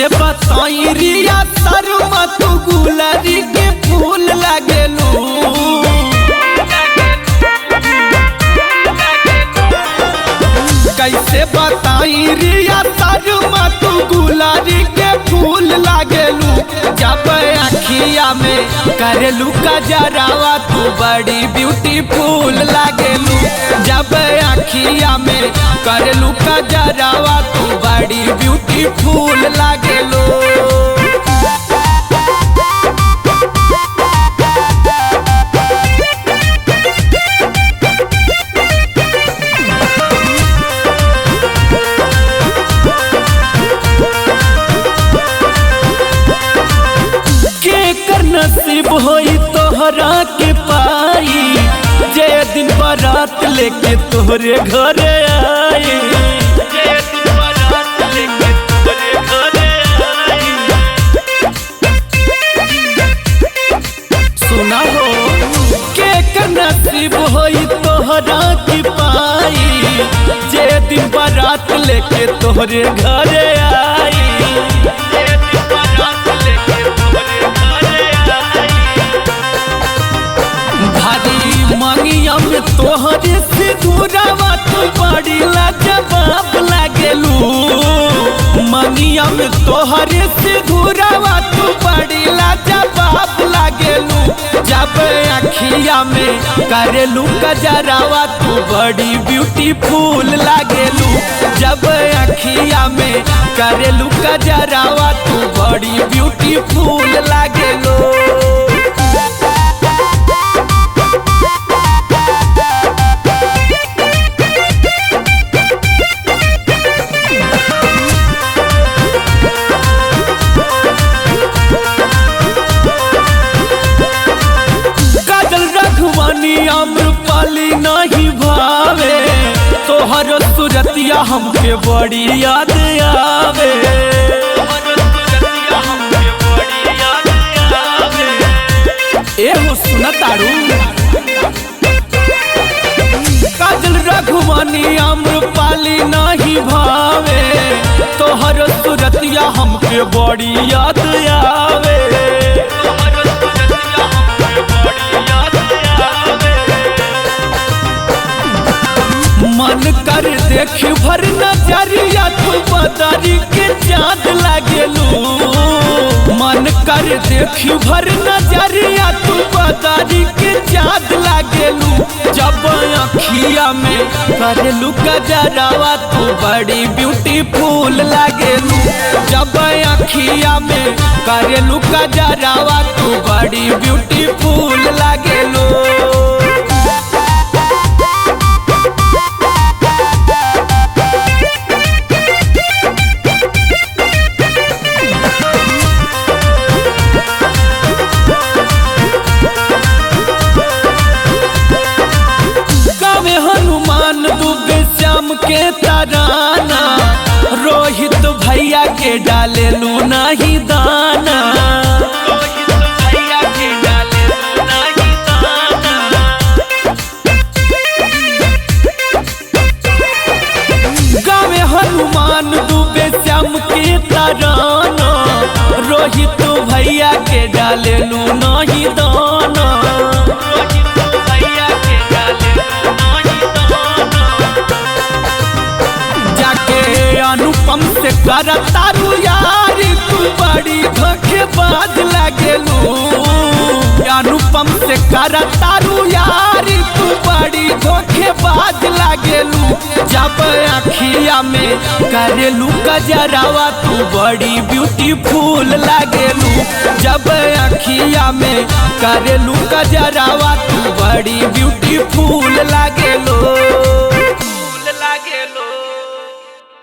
कैसे बताई रिया शर्मा तू गुलरी के फूल लागेलू। कैसे बताई रिया शर्मा तू गुलरी के फूल लागेलू। जब अखिया में करेलू कजरावा तू बड़ी ब्यूटीफुल लागेलू। जब अखिया में करेलू कजरावा तू बड़ी ब्यूटीफुल लागेलू। नसीब होई तोहरा के पाई जे दिन बारात लेके तोहरे घरे आई। जे दिन बारात लेके तोहरे घरे आई। सुना हो के नसीब होई तोहरा के पाई जे दिन बारात लेके तोहरे घरे आई। मंगिया में तोहरे सिंदूरवा तू बड़ी लाजवाब लागेलू। मंगिया में तोहरे सिंदूरवा तू बड़ी लाजवाब लागेलू। जब अखिया में करेलू कजरावा तू बड़ी ब्यूटीफुल लागेलू। जब अखिया में करेलू कजरावा तू बड़ी ब्यूटीफुल लागेलू। आम्रपाली नहीं भावे तोहर सूरतिया हमके बड़ी याद आवे। एहो सुना तारू काजल रघुवानी आम्रपाली नहीं भावे तोहर सूरतिया हमके बड़ी याद आवे। मन कर देख भर नजरिया तू बदरी के चाँद लागेलू। मन कर देख भर नजरिया तू बदरी के चाँद लागेलू। जब अखिया में करेलू कजरावा तू बड़ी ब्यूटीफुल लागेलू। जब अखिया में करेलू कजरावा तू बड़ी ब्यूटीफुल लागेलू। के तराना रोहित भैया के डालेलू नहीं दाना। रोहित भैया के डालेलू नहीं दाना। गावे हनुमान दुबे श्याम के तराना रोहित भैया के डालेलू नहीं दाना। अनुपम से करतारू यारी तू बड़ी धोखेबाज लागेलू। अनुपम से करतारू यारी तू बड़ी धोखेबाज लागेलू। जब अखिया में करेलू कजरावा तू बड़ी ब्यूटीफुल लागेलू। जब अखिया में करेलू कजरावा तू बड़ी ब्यूटीफुल लागेलू।